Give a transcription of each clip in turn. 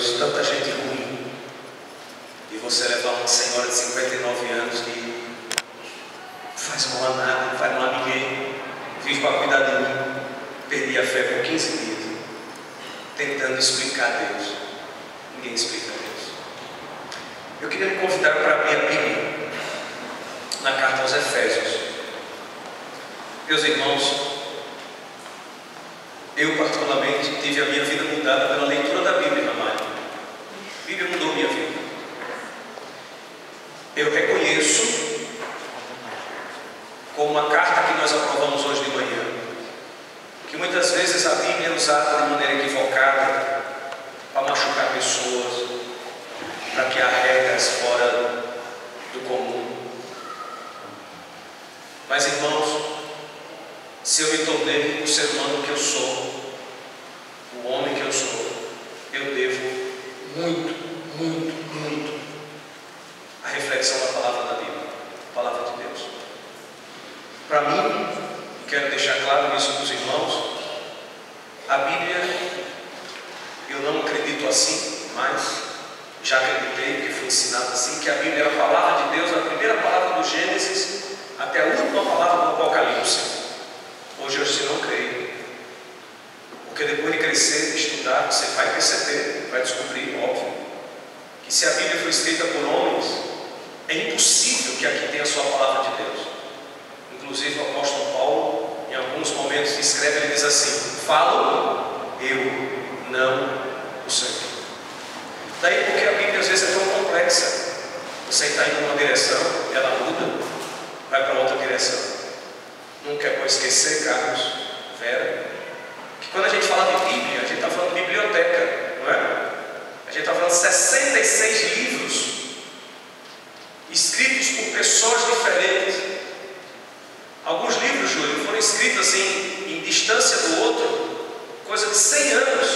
Deus, tanta gente ruim, e você levar uma senhora de 59 anos que faz mal a nada, não faz mal a ninguém, vive para cuidar de mim. Perdi a fé por 15 dias, tentando explicar a Deus. Ninguém explica a Deus. Eu queria me convidar para abrir a Bíblia na carta aos Efésios. Meus irmãos, eu particularmente tive a minha vida mudada pela leitura da Bíblia, amado. A Bíblia mudou minha vida. Eu reconheço, como uma carta que nós aprovamos hoje de manhã, que muitas vezes a Bíblia é usada de maneira equivocada para machucar pessoas, para que há regras fora do comum. Mas, irmãos, se eu me tornei o ser humano que eu sou, o homem que eu sou, eu devo muito à reflexão da palavra da Bíblia, a palavra de Deus. Para mim, quero deixar claro isso para os irmãos, a Bíblia, eu não acredito assim, mas já acreditei, porque fui ensinado assim, que a Bíblia é a palavra de Deus, a primeira palavra do Gênesis até a última palavra do Apocalipse. Hoje eu não creio, porque depois de crescer, de estudar, você vai perceber, vai descobrir, óbvio, que se a Bíblia foi escrita por homens, é impossível que aqui tenha só a palavra de Deus. Inclusive o apóstolo Paulo, em alguns momentos escreve, ele diz assim: falo eu, não o Senhor. Daí porque a Bíblia às vezes é tão complexa, você está indo numa direção, ela muda, vai para outra direção. Nunca é bom esquecer, Carlos, Vera, que quando a gente fala de Bíblia, a gente está falando de biblioteca, não é? A gente está falando de 66 livros escritos por pessoas diferentes. Alguns livros, Júlio, foram escritos assim, em distância do outro, coisa de 100 anos.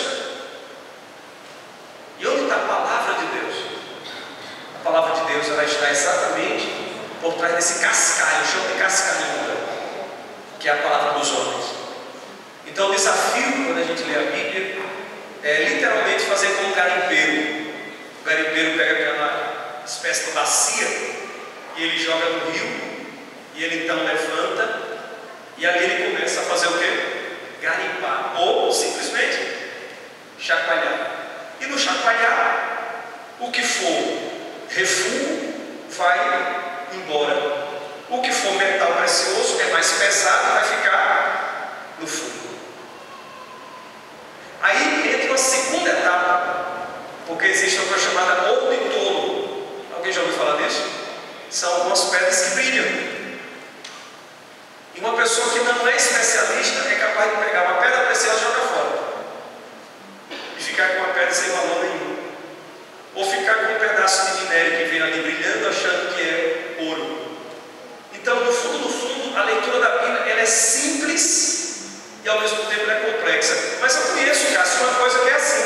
E onde está a palavra de Deus? A palavra de Deus, ela está exatamente por trás desse cascalho, chama de cascalho, que é a palavra dos homens. Então o desafio, quando a gente lê a Bíblia, é literalmente fazer como um garimpeiro. O garimpeiro pega aquela espécie de bacia e ele joga no rio, e ele então levanta, e ali ele começa a fazer o quê? Garimpar, ou simplesmente chacoalhar. E no chacoalhar, o que for refúgio vai embora. O que for metal precioso, é mais pesado, vai ficar no fundo. Aí entra uma segunda etapa, porque existe uma coisa chamada ouro de tolo. Alguém já ouviu falar disso? São algumas pedras que brilham. E uma pessoa que não é especialista é capaz de pegar uma pedra preciosa e jogar fora, e ficar com uma pedra sem valor nenhum, ou ficar com um pedaço de minério que vem ali brilhando, achando que é ouro. Então, no fundo, a leitura da Bíblia, ela é simples e ao mesmo tempo ela é complexa. Mas eu conheço, Cássio, uma coisa que é assim,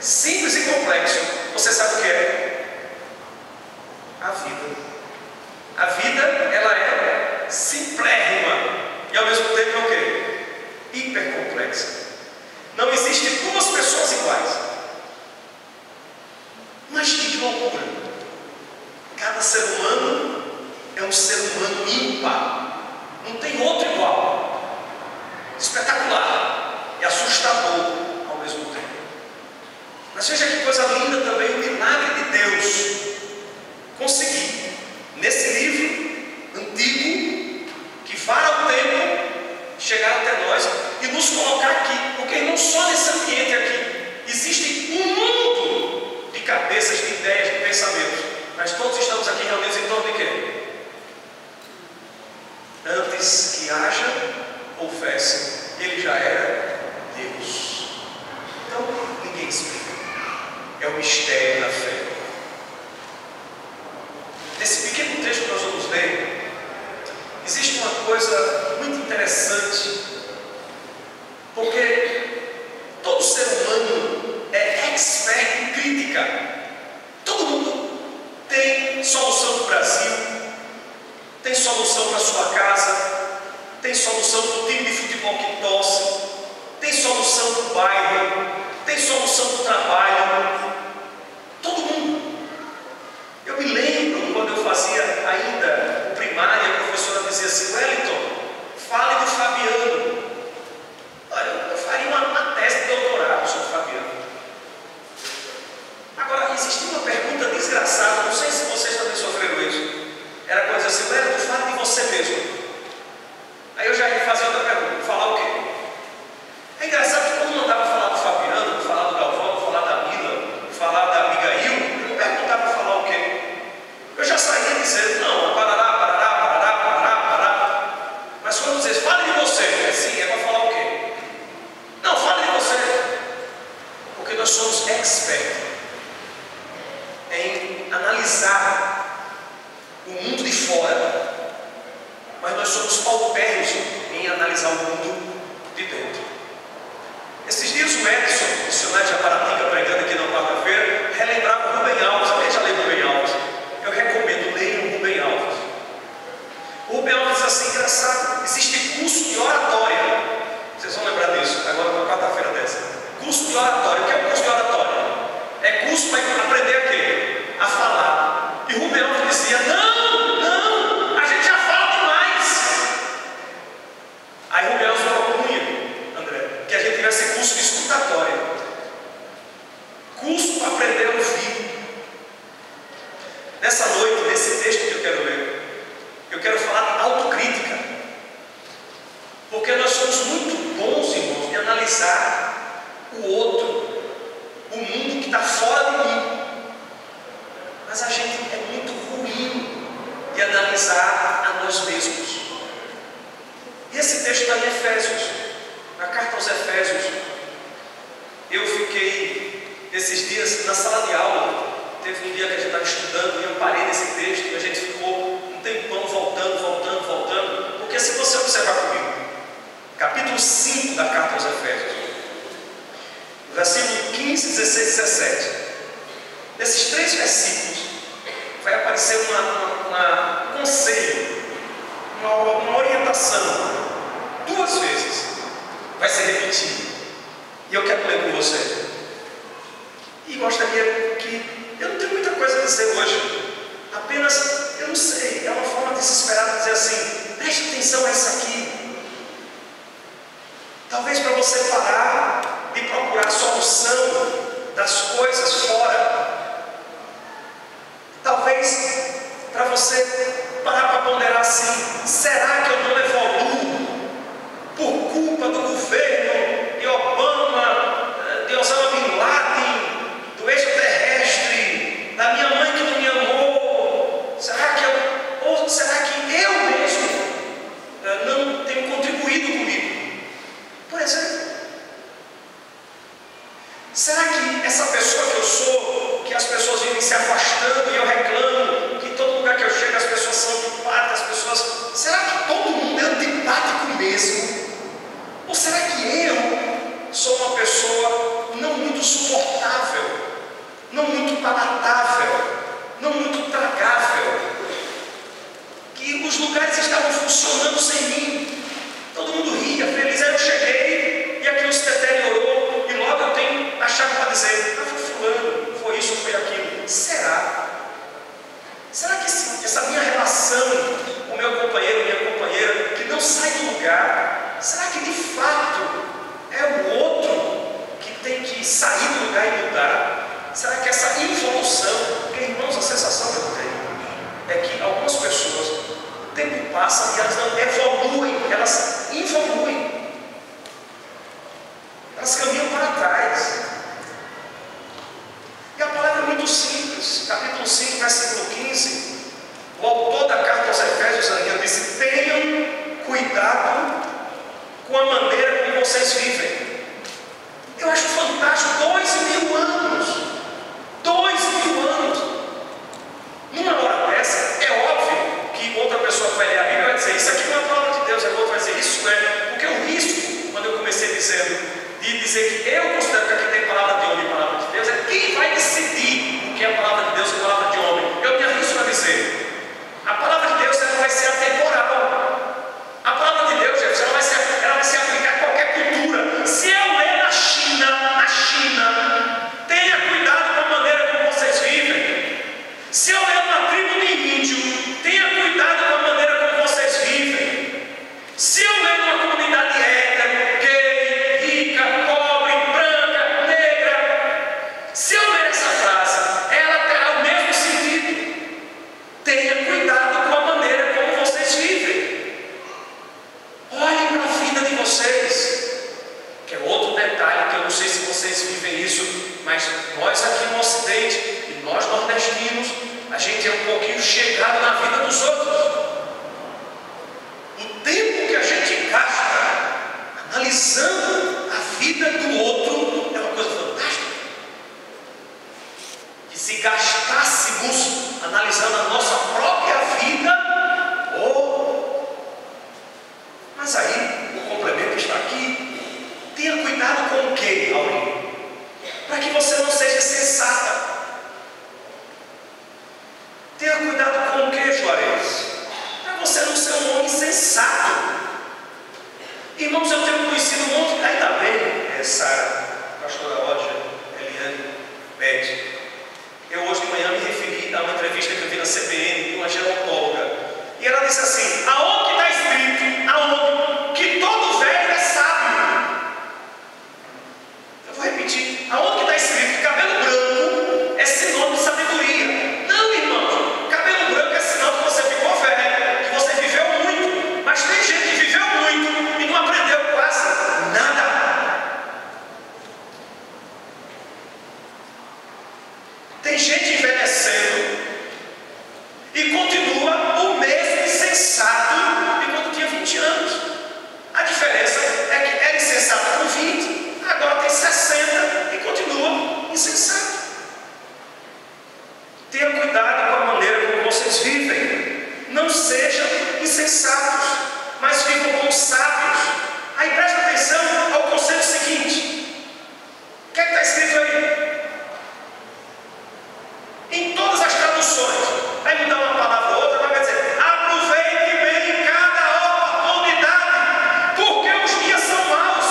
simples e complexo. Você sabe o que é? A vida. A vida, ela é simplérrima e ao mesmo tempo é o quê? Hipercomplexa. Não existem duas pessoas iguais. Mas que loucura! Cada ser humano é um ser humano ímpar, não tem outro igual, espetacular e assustador ao mesmo tempo. Mas veja que coisa linda também o milagre de Deus conseguir, nesse livro antigo, que vara o tempo, chegar até nós e nos colocar aqui, porque não só nesse ambiente aqui, existe um mundo de cabeças, de ideias, de pensamentos, mas todos estamos aqui reunidos em torno de quê? Antes que haja, houvesse, ele já era Deus. Então, ninguém explica. É o mistério da fé. Nesse pequeno trecho que nós vamos ler, existe uma coisa muito interessante, porque todo ser humano é expert em crítica. Todo mundo tem solução para o Brasil, tem solução para a sua casa, tem solução para o time de futebol que torce, tem solução para o bairro, tem solução para o trabalho, existia uma pergunta desgraçada, não sei se vocês também sofreram isso. Era coisa assim: Léo, tu fala de você mesmo. Aí eu já ia fazer outra pergunta: falar o quê? É engraçado que quando mandava falar do Fabiano, falar do Galvão, falar da Mila, falar da Abigail, eu não perguntava falar o quê. Eu já saía dizendo: não, parará, parará, parará, parará, parará. Mas quando dizia: fale de você, assim, é para falar o quê? Não, fale de você. Porque nós somos experts em analisar o mundo de fora, mas nós somos paupérrimos em analisar o mundo de dentro. Esses dias o Edson, missionário de Aparatinga, pregando aqui na quarta-feira, relembrava o Rubem Alves. Alguém já leu Rubem Alves? Eu recomendo, leiam o Rubem Alves. O Rubem Alves diz assim: engraçado, existe curso de oratória. Vocês vão lembrar disso, agora na quarta-feira dessa. Curso de oratória. O que é o curso de oratória? É curso para aprender a quê? A falar. E o Rubem Alves dizia: não, a gente já fala demais. Aí o Rubem Alves propunha, André, que a gente tivesse curso de escutatória, curso para aprender a ouvir. Nessa noite, nesse texto que eu quero ler, eu quero falar de autocrítica, porque nós somos muito bons, irmãos, de analisar o outro, o mundo que está fora de mim, mas a gente é muito ruim de analisar a nós mesmos. E esse texto está em Efésios, na carta aos Efésios. Eu fiquei esses dias na sala de aula. Teve um dia que a gente estava estudando e eu parei nesse texto e a gente ficou um tempão voltando, porque se você observar comigo, capítulo 5 da carta aos Efésios, versículo 15, 16 e 17, nesses 3 versículos vai aparecer um conselho, uma orientação, 2 vezes vai ser repetido, e eu quero ler com você. E gostaria que, eu não tenho muita coisa a dizer hoje, apenas, eu não sei, é uma forma desesperada de dizer assim: preste atenção a isso aqui. Talvez para você parar de procurar a solução das coisas fora. Talvez para você parar para ponderar assim: será que eu não evoluo por culpa do governo de Obama, de Osama Bin Laden, do extraterrestre, da minha mãe que não me amou? Será que eu mesmo não tenho contribuído comigo? Por exemplo, será que essa pessoa que eu sou, que as pessoas vivem se afastando e eu reclamo, que todo lugar que eu chego as pessoas são antipáticas, será que todo mundo é antipático mesmo? Ou será que eu sou uma pessoa não muito suportável, não muito palatável, não muito tragável, que os lugares estavam funcionando sem mim, todo mundo ria, feliz? Aí eu cheguei e aquilo se deteriorou e logo eu tenho a chave para dizer: foi fulano, foi isso, foi aquilo. Será que essa minha relação com meu companheiro, minha companheira, que não sai do lugar, será que de fato é o outro que tem que sair do lugar e mudar? Será que essa evolução, porque, irmãos, a sensação que eu tenho é que algumas pessoas, o tempo passa e elas não evoluem, elas involuem, elas caminham para trás. E a palavra é muito simples. Capítulo 5, versículo 15, o autor da carta aos Efésios ainda disse: tenham cuidado com a maneira como vocês vivem. Eu acho fantástico, 2000 anos, 2000 anos. Numa hora dessa, é óbvio que outra pessoa vai ler a Bíblia e vai dizer: isso aqui não é a palavra de Deus. A outra vai dizer: isso é. Porque o risco, quando eu comecei dizendo, de dizer que eu considero que aqui tem palavra de homem e palavra de Deus, é quem vai decidir o que é a palavra de Deus e a palavra de homem. Eu me arrisco a dizer: a palavra de Deus ela vai ser atemporal. A palavra de Deus, gente, ela vai se aplicar a qualquer cultura. Se eu ler na China tem Ocidente, e nós nordestinos, a gente é um pouquinho chegado na vida dos outros. O tempo que a gente gasta analisando a vida do outro é uma coisa fantástica. E se gastássemos analisando a nossa própria vida, mas aí o complemento está aqui. Tenha cuidado com o que, Aurinho? Para que você não seja sensata. Tenha cuidado com o que, Juarez? Para você não ser um homem sensato. Irmãos, eu tenho conhecido um monte, ainda bem, Sara, pastora Roger, Eliane, Beth. Eu hoje de manhã me referi a uma entrevista que eu vi na CBN de uma gerontóloga. E ela disse assim: aonde está escrito, aonde, que todo velho é sábio? Eu vou repetir: aonde está escrito que cabelo branco é sinônimo de sabedoria? Não, irmão, cabelo branco é sinal que você ficou velho, que você viveu muito. Mas tem gente que viveu muito e não aprendeu quase nada. Tem gente envelhecendo e continua o mesmo insensato de quando tinha 20 anos. A diferença é que era insensato com 20, agora tem 60 e continua insensato. Tenha cuidado com a maneira como vocês vivem. Não sejam insensatos, mas vivam como sábios. Aí presta atenção ao conceito seguinte. O que é que está escrito aí? Em todas as traduções, vai mudar uma palavra ou outra, mas vai dizer: aproveite bem cada oportunidade, porque os dias são maus.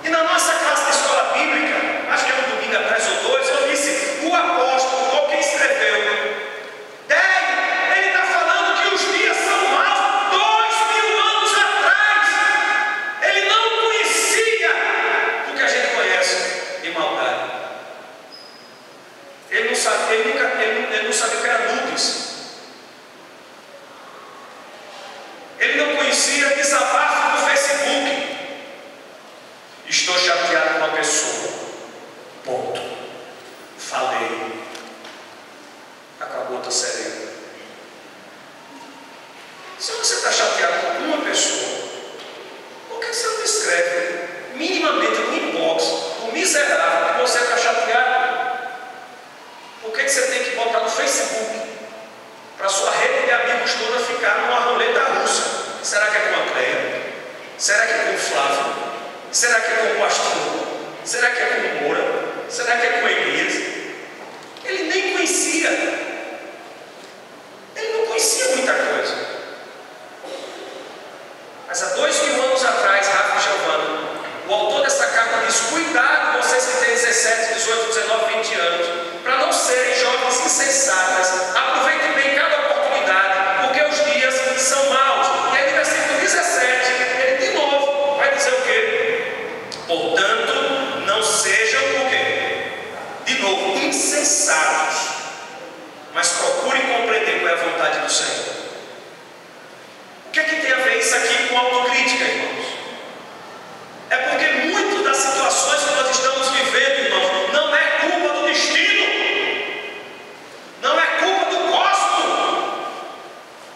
E na nossa classe de escola bíblica, acho que é um domingo atrás ou dois, eu disse: o apóstolo, ou quem escreveu, ele está falando que os dias são maus 2000 anos atrás. Ele não conhecia o que a gente conhece de maldade. Ele não sabia o que era nudes. Ele não conhecia desabafo no Facebook. Estou chateado com uma pessoa. Ponto. Falei. Acabou, está sereno. Se você está chateado com uma pessoa, por que você não escreve minimamente no inbox o miserável que você está chateado? Por que você tem que botar no Facebook para sua rede de amigos toda ficar numa roleta russa? Será que é com a Cleia? Será que é com o Flávio? Será que é com o pastor? Será que é com o Moura? Será que é com a Elias? Ele nem conhecia. Ele não conhecia muita coisa. Mas há 2000 anos atrás, Rafa e Giovanna, o autor dessa carta diz: cuidado, vocês que têm 17, 18, 19, 20 anos, para não serem jovens insensatas. Aproveitem bem cada oportunidade, porque os dias são maus. E aí no versículo 17, ele de novo vai dizer o quê? Portanto, não sejam o quê? De novo, insensatos, mas procurem compreender qual é a vontade do Senhor. O que é que tem a ver isso aqui com autocrítica, irmãos? É porque muitas das situações que nós estamos vivendo, irmãos, não é culpa do destino, não é culpa do cosmos.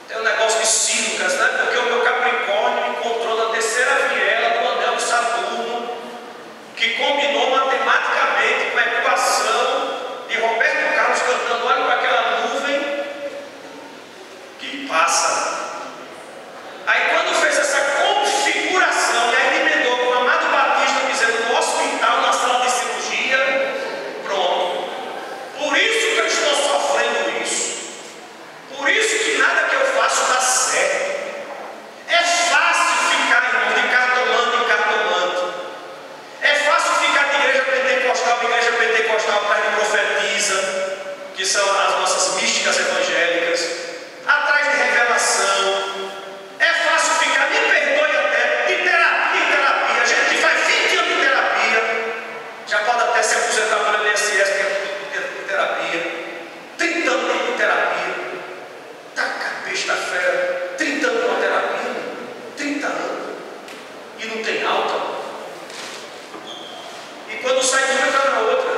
Tem um negócio de sílvicas, né? Porque o meu Capricórnio encontrou na terceira viela do anel de Saturno, que combinou matematicamente com a equação de Roberto Carlos cantando: olha para aquela nuvem que passa. Aí quando fez essa configuração, e aí ele emendou com o Amado Batista dizendo: no hospital, na sala de cirurgia, pronto. Por isso que eu estou sofrendo isso. Por isso que nada que eu faço dá certo. É fácil ficar, irmão, de cartomante em cartomante. É fácil ficar de igreja pentecostal em igreja pentecostal atrás de profetiza, que são as nossas místicas evangélicas, atrás de revelação. É fácil ficar, me perdoe até, de terapia em terapia. A gente que faz 20 anos de terapia já pode até se aposentar pelo INSS de terapia. 30 anos de terapia. Taca, besta fera. 30 anos de terapia. 30 anos. E não tem alta. E quando sai de uma, entra na outra.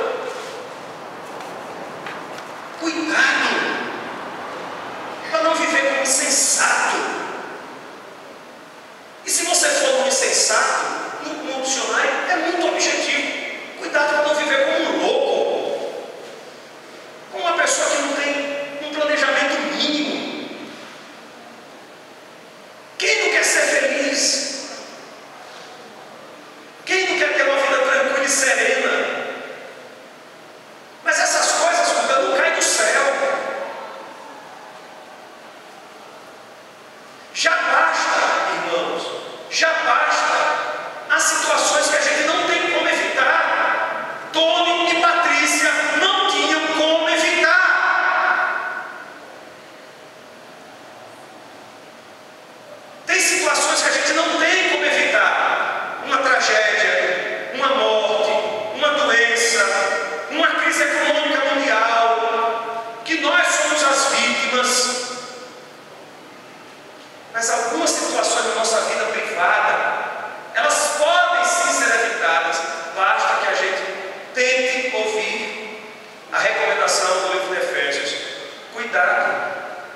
cuidado,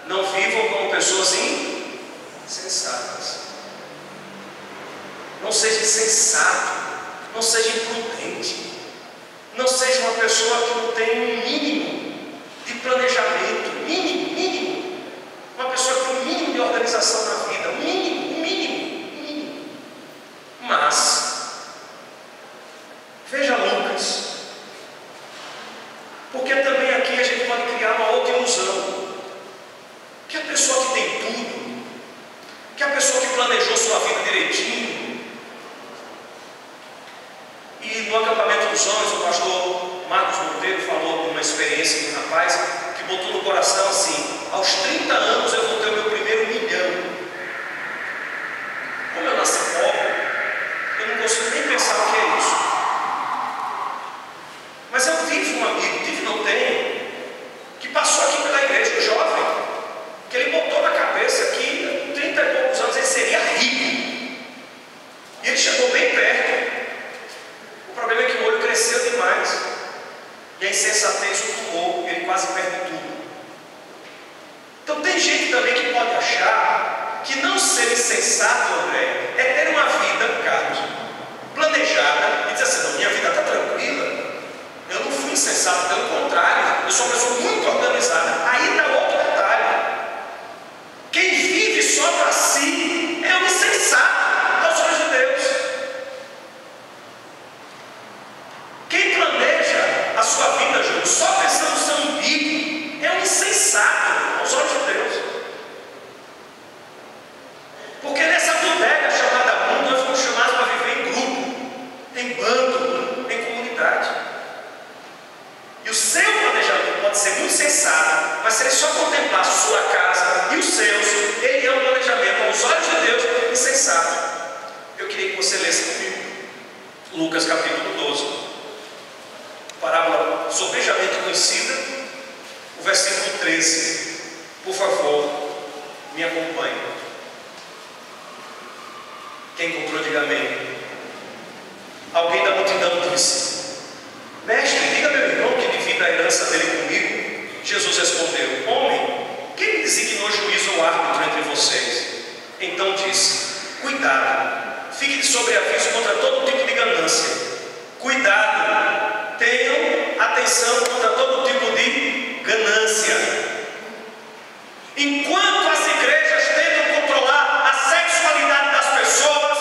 não vivam como pessoas insensatas. Não seja insensato, não seja imprudente, não seja uma pessoa que não tem um mínimo de planejamento, mínimo, uma pessoa que tem um mínimo de organização na vida, um mínimo. Mas, veja Lucas, porque também aqui a gente pode criar uma outra ilusão, que a pessoa que tem tudo, que a pessoa que planejou sua vida direitinho, e no acampamento dos sonhos, o pastor Marcos Monteiro falou de uma experiência de um rapaz que botou no coração assim: aos 30 anos eu vou ter o meu primeiro milhão. Como eu nasci pobre, eu não consigo nem pensar o que é isso. Mas eu tive um amigo, não tenho, que passou aqui pela igreja, um jovem, que ele botou na cabeça que com 30 e poucos anos ele seria rico. E ele chegou bem perto. O problema é que o olho cresceu demais e a insensatez o tomou, ele quase perde tudo. Então tem gente também que pode achar que não ser insensato, André, é ter uma vida, Carlos, planejada e dizer assim: não, minha vida está tranquila, eu não fui insensato, pelo contrário, eu sou uma pessoa muito organizada. Aí dá outro detalhe: quem vive só para si é um insensato aos olhos de Deus. Quem planeja a sua vida, Júlio, só pensando no seu umbigo, é um insensato aos olhos de Deus. Porque nessa bodega chamada mundo, nós fomos chamados para viver em grupo, em bando, em comunidade. E o seu planejamento pode ser muito sensato, mas se ele só contemplar a sua casa e os seus, ele é um planejamento aos olhos de Deus insensato. Eu queria que você lesse comigo Lucas capítulo 12. Parábola sobejamente conhecida, o versículo 13. Por favor, me acompanhe. Quem encontrou, diga amém. Alguém da multidão disse: mestre, diga meu irmão que divida a herança dele comigo. Jesus respondeu: homem, quem me designou juiz ou árbitro entre vocês? Então disse: cuidado, fique de sobreaviso contra todo tipo de ganância. Cuidado, tenham atenção contra todo tipo de ganância. Enquanto as igrejas tentam controlar a sexualidade das pessoas,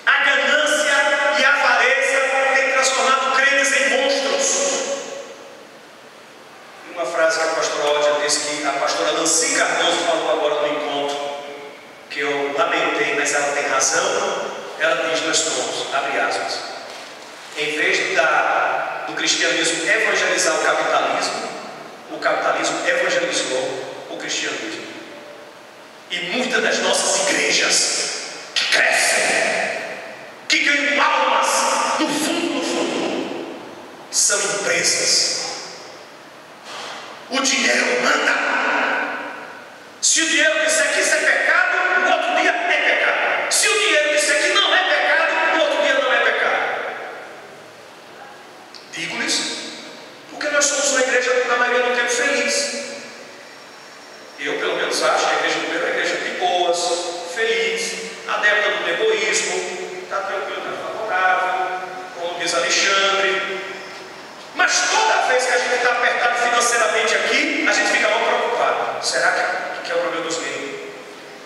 a ganância e a avareza têm transformado crentes em monstros. Uma frase que a pastora Ódia disse, que a pastora Nancy Cardoso falou agora no encontro, que eu lamentei, mas ela tem razão. Ela diz: nós somos, abre aspas, em vez do cristianismo evangelizar o capitalismo evangelizou o cristianismo. E muitas das nossas igrejas que crescem, que ganham almas, no fundo, são empresas. O dinheiro manda. Se o dinheiro disser que isso é pecado, no outro dia é pecado. Se o dinheiro disser que não é pecado, no outro dia não é pecado. Digo-lhes porque nós somos uma igreja, na maioria do tempo, feliz. Eu, pelo menos, acho que a igreja do Pedro é uma igreja de boas, feliz, adepta do egoísmo, está tranquilo, está favorável, como diz Alexandre. Mas toda vez que a gente está apertado financeiramente aqui, a gente fica mal preocupado. Será que é o problema dos gays?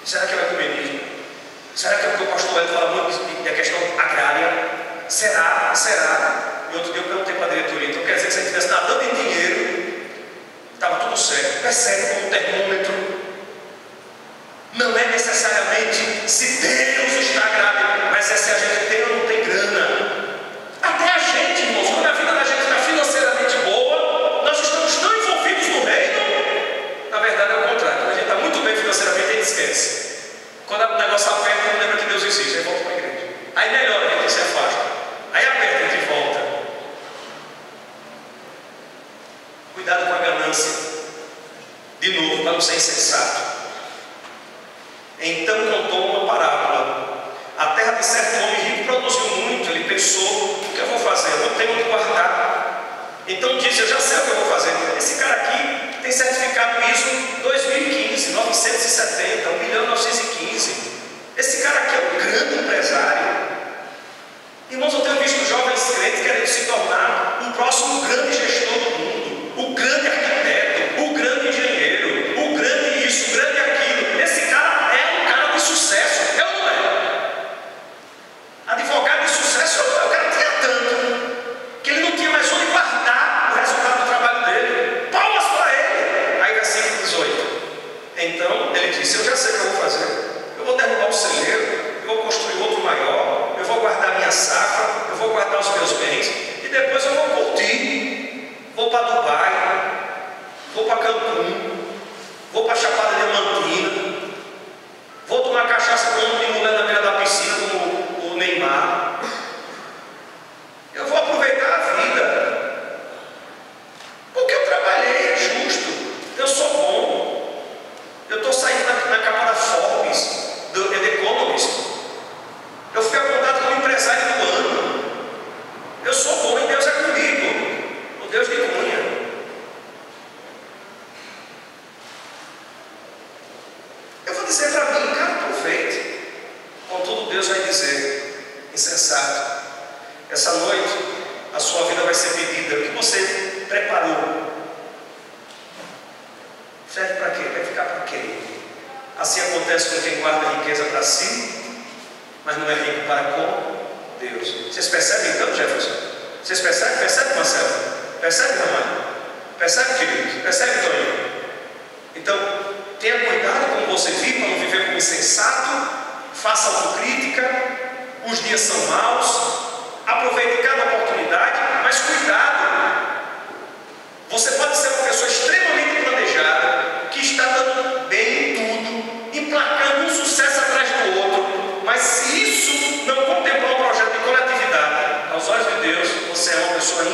Será que é o ecumenismo? Será que é porque o pastor Hélio fala muito da questão agrária? Será? E outro dia eu perguntei para a diretoria: então quer dizer que se a gente estivesse nadando em dinheiro, estava tudo certo? Percebe como um termômetro não é necessariamente se Deus está grávido, mas é se a gente tem ou não tem grana. Até a gente, irmãos, quando a vida da gente está financeiramente boa, nós estamos tão envolvidos no reino. Na verdade é o contrário. Quando a gente está muito bem financeiramente, a gente esquece. Quando o negócio aperta, não lembra que Deus existe, aí volta para a igreja. Aí melhora, a gente se afasta. Aí aperta, a gente volta. Cuidado com a ganância. De novo, para não ser insensato. Então contou uma parábola. A terra de certo homem rico produziu muito. Ele pensou: o que eu vou fazer? Eu não tenho onde guardar. Então disse: eu já sei o que eu vou fazer. Esse cara aqui tem certificado ISO 2015, 970, 1.915. Esse cara aqui é um grande empresário. Irmãos, eu tenho visto jovens crentes querendo se tornar o próximo grande gestor do mundo, o grande arquiteto, o grande engenheiro, o grande isso, o grande aquilo. Esse cara é um cara de sucesso, é ou não é? Advogado de sucesso, o cara tinha tanto que ele não tinha mais onde guardar o resultado do trabalho dele. Palmas para ele. Aí versículo 18. Então ele disse: eu já sei o que eu vou fazer. Eu vou derrubar o celeiro, eu vou construir outro maior, eu vou guardar minha safra, eu vou guardar os meus bens, e depois eu vou curtir. Vou para Dubai, vou para Cancún, vou para Chapada Diamantina, vou tomar cachaça com um monte de mulher na beira da piscina, como o Neymar. Eu vou aproveitar a vida, porque eu trabalhei, é justo, eu sou bom, eu estou saindo na capa da Forbes, do The Economist. Eu fui apontado como empresário do ano. Eu sou bom e Deus é comigo. O Deus de cunha. Eu vou dizer para mim, cara, aproveite. Contudo, Deus vai dizer: insensato, essa noite a sua vida vai ser medida. O que você preparou serve para quê? Vai ficar para quê? Assim acontece com quem guarda riqueza para si, mas não é rico para com Deus. Vocês percebem então, Jefferson? Vocês percebem? Percebe, Marcelo? Percebe, Ramalho? Percebe, queridos? Percebe, Toninho? Então, tenha cuidado como você vive, para não viver como insensato. Faça autocrítica. Os dias são maus. Aproveite cada oportunidade, mas cuidado. Você pode ser uma pessoa extremamente planejada, que está dando bem em tudo, emplacando um sucesso atrás do outro, mas se isso não contemplar um projeto de coletividade, aos olhos de Deus, você é uma pessoa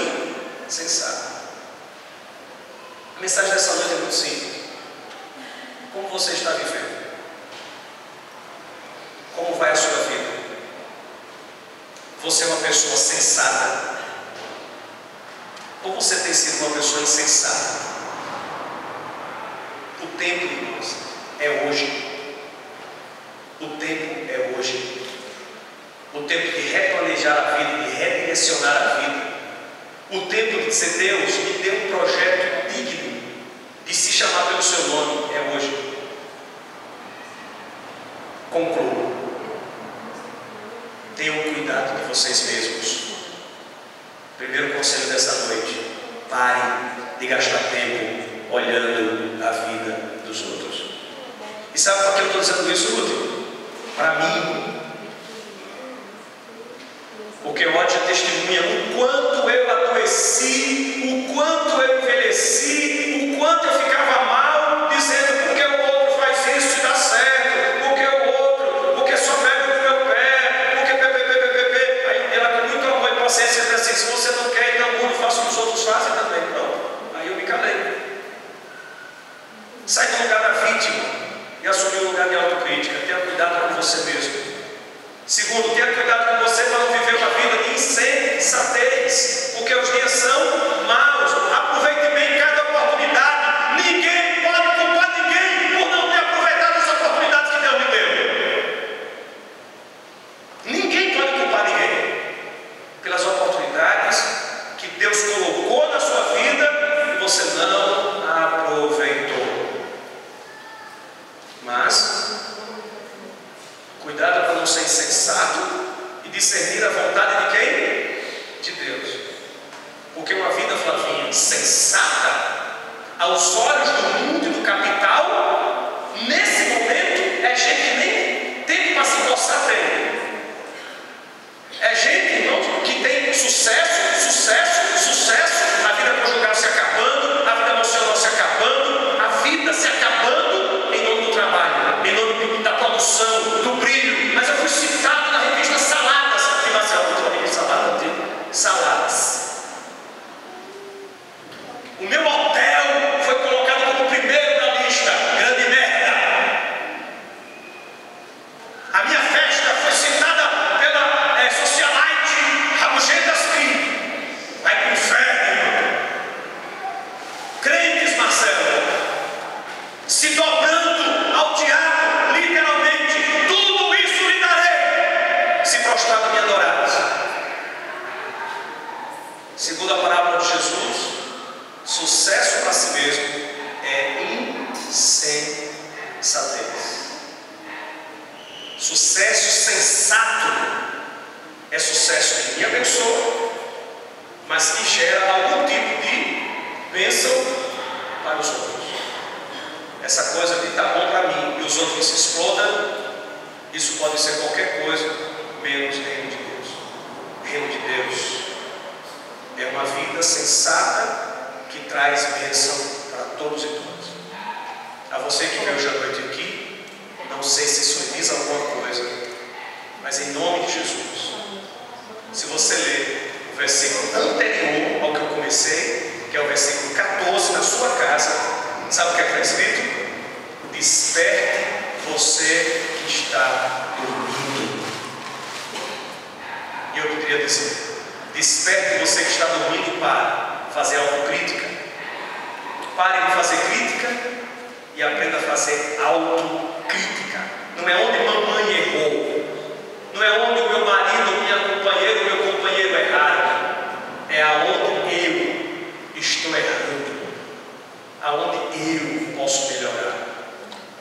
insensata. A mensagem dessa noite é muito simples. Como você está vivendo? Como vai a sua vida? Você é uma pessoa sensata? Ou você tem sido uma pessoa insensata? O tempo, irmãos, é hoje. O tempo é hoje. O tempo de replanejar a vida, de redirecionar a vida. O tempo de dizer: Deus, me dê um projeto digno de se chamar pelo seu nome, é hoje. Concluo. Tenham cuidado de vocês mesmos. Primeiro conselho dessa noite: parem de gastar tempo olhando a vida dos outros. E sabe por que eu estou dizendo isso, Lúcio? Para mim, porque o ódio testemunha o quanto eu adoeci, o quanto eu envelheci, o quanto eu ficava mal, dizendo: porque o outro faz isso e dá certo, porque o outro, porque só pega no meu pé, porque pepe. Aí ela, com muito amor e paciência, diz assim: se você não quer, então mude, faça o que os outros fazem também. Pronto. Aí eu me calei. Sai do lugar da vítima e assumir o lugar de autocrítica. Tenha cuidado com você mesmo. Segundo, tenha cuidado com você para não viver uma vida de insensatez, porque os dias são maus. Aproveite bem cada oportunidade. Ninguém pode culpar ninguém por não ter aproveitado as oportunidades que Deus lhe deu. Ninguém pode culpar ninguém pelas oportunidades que Deus colocou na sua vida e você não aproveitou. Mas cuidado para não ser insensato e discernir a vontade de quem? De Deus. Porque uma vida, Flavinha, sensata aos olhos do mundo e do capital, nesse momento, é gente que nem tempo para se coçar tem. É gente, irmãos, que tem sucesso, a vida conjugal se acabando, a vida emocional se acabando, a vida se acabando em nome do trabalho, em nome da produção, do brilho. Mas eu fui citado na revista Saladas, que vai ser a última revista Saladas. O meu hotel foi colocado como primeiro da lista, grande merda. A minha festa foi citada pela socialite Rabugenta Spin. Vai pro inferno, irmão. Crentes, Marcelo, Sucesso para si mesmo é insensatez. Sucesso sensato é sucesso que me abençoa, mas que gera algum tipo de bênção para os outros. Essa coisa de tá bom para mim e os outros se explodam, isso pode ser qualquer coisa menos reino de Deus. Reino de Deus é uma vida sensata que traz bênção para todos e todas. A você que veio hoje à noite aqui, não sei se isso diz alguma coisa, mas em nome de Jesus, se você ler o versículo anterior ao que eu comecei, que é o versículo 14, na sua casa, sabe o que é que está escrito? Desperte você que está dormindo. E eu poderia dizer: desperte você que está dormindo para fazer autocrítica. Pare de fazer crítica e aprenda a fazer autocrítica. Não é onde mamãe errou, não é onde o meu marido, minha companheira, o meu companheiro erraram, é aonde eu estou errando, aonde eu posso melhorar,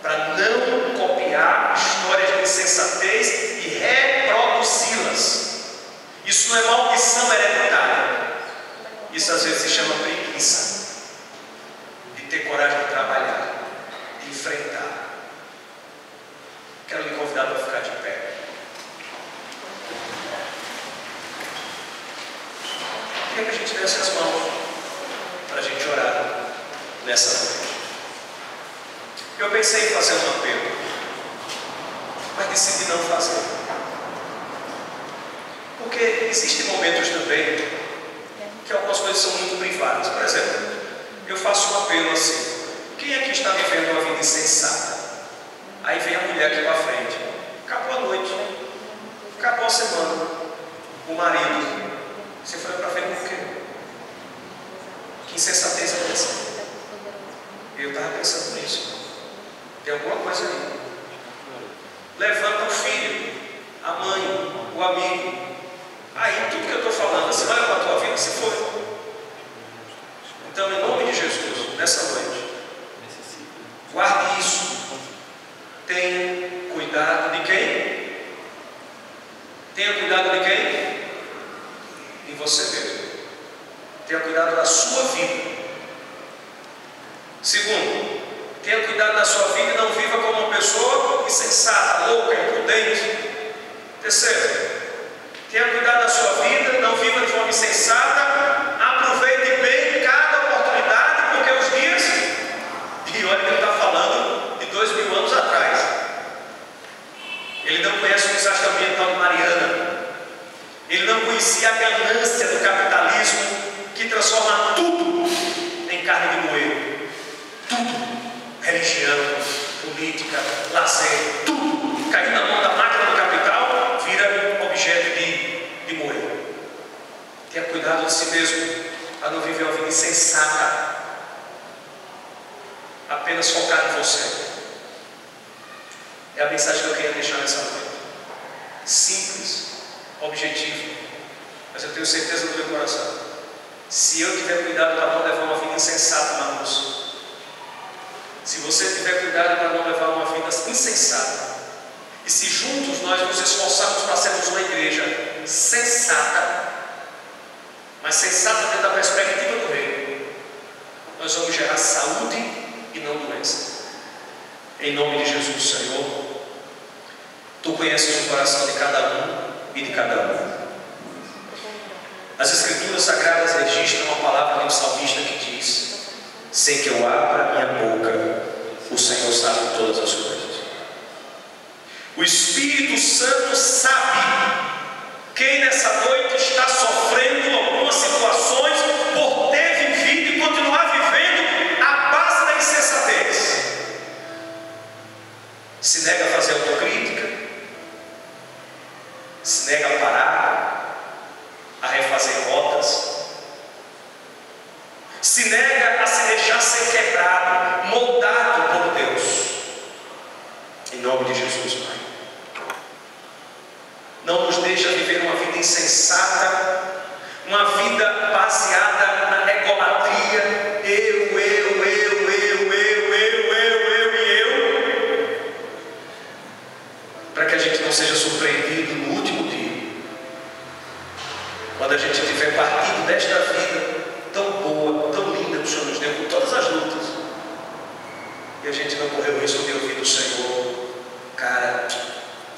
para não copiar histórias de insensatez e reproduzi-las. Isso não é maldição hereditária, isso às vezes se chama preguiça de ter coragem de trabalhar, de enfrentar. Quero lhe convidar para ficar de pé. Queria que a gente desse as mãos para a gente orar nessa noite. Eu pensei em fazer um apelo, mas decidi não fazer, porque existem momentos também que algumas coisas são muito privadas. Por exemplo, eu faço um apelo assim: quem aqui está vivendo uma vida insensata? Aí vem a mulher aqui para frente, acabou a noite, acabou a semana, o marido, você foi para ver por quê? Que insensatez é essa? Eu estava pensando nisso. Tem alguma coisa aí. Levanta o filho, a mãe, o amigo. Aí tudo que eu estou falando, você vai levar a tua vida, se foi. Então, em nome de Jesus, nessa noite, guarde isso. Tenha cuidado de quem? Tenha cuidado de quem? De você mesmo. Tenha cuidado da sua vida. Segundo, tenha cuidado da sua vida e não viva como uma pessoa insensata, louca, imprudente. Terceiro, tenha cuidado da sua vida, não viva de forma insensata, aproveite bem cada oportunidade, porque os dias, e olha que ele está falando de 2000 anos atrás, ele não conhece o desastre ambiental de Mariana, ele não conhecia a ganância do capitalismo que transforma tudo em carne de moer, tudo. Religião, política, lazer, tudo caindo na mão da máquina do capital, vira objeto de moer. Tenha cuidado de si mesmo, a não viver uma vida insensata, apenas focado em você. É a mensagem que eu queria deixar nessa noite. Simples, objetivo, mas eu tenho certeza no meu coração: se eu tiver cuidado para não levar uma vida insensata na moça, se você tiver cuidado para não levar uma vida insensata, e se juntos nós nos esforçarmos para sermos uma igreja sensata, mas sensata dentro da perspectiva do reino, nós vamos gerar saúde e não doença. Em nome de Jesus, Senhor, Tu conheces o coração de cada um e de cada um. As Escrituras Sagradas registram uma palavra de um salmista que diz: sem que eu abra minha boca, o Senhor sabe todas as coisas. O Espírito Santo sabe quem nessa noite está sofrendo algumas situações por ter vivido e continuar vivendo à base da insensatez. Se nega a fazer autocrítica, se nega a parar, a refazer rotas, se nega a se deixar ser quebrado, moldado por Deus. Em nome de Jesus, Pai, não nos deixa viver uma vida insensata, uma vida baseada na egolatria, e a gente não correu o risco de ouvir do Senhor: cara,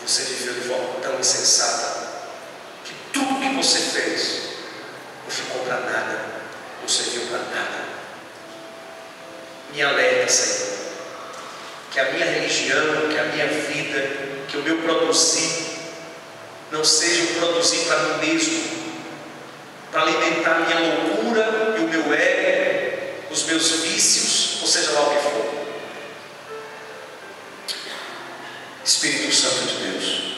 você viveu de forma tão insensata que tudo que você fez não ficou para nada, não serviu para nada. Me alerta, Senhor, que a minha religião, que a minha vida, que o meu produzir não seja um produzir para mim mesmo, para alimentar a minha loucura e o meu ego, os meus vícios, ou seja lá o que for. Espírito Santo de Deus,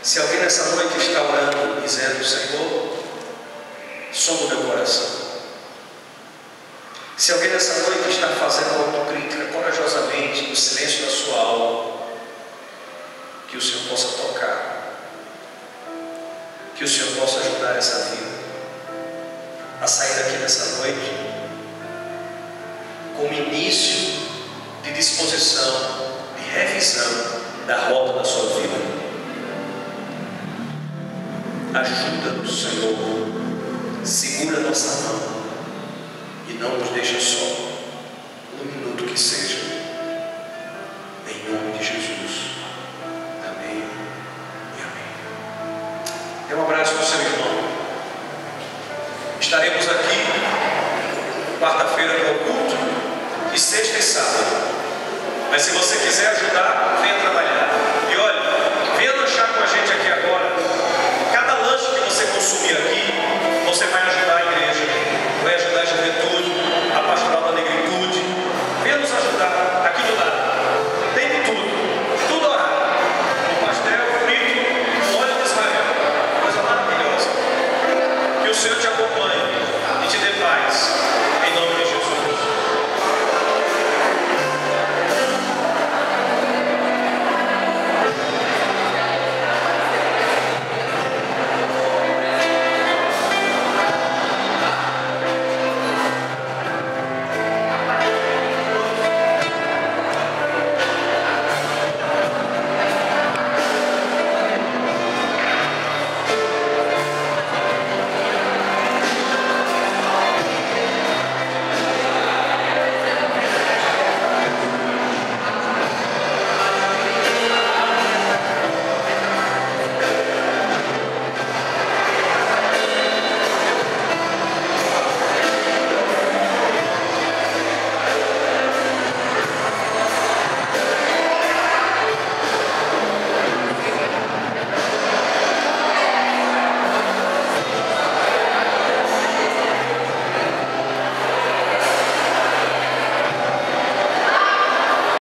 se alguém nessa noite está orando, dizendo: Senhor, sonda o meu coração. Se alguém nessa noite está fazendo autocrítica corajosamente, no silêncio da sua alma, que o Senhor possa tocar, que o Senhor possa ajudar essa vida a sair daqui nessa noite como início de disposição, de revisão da rota da sua vida. Ajuda-nos, Senhor, segura nossa mão e não nos deixa só, um minuto que seja, em nome de Jesus. Amém e amém. Dê um abraço para o seu irmão. Estaremos aqui quarta-feira com o culto e sexta e sábado. Mas se você quiser ajudar, venha trabalhar. E olha, venha lanchar com a gente aqui agora. Cada lanche que você consumir aqui,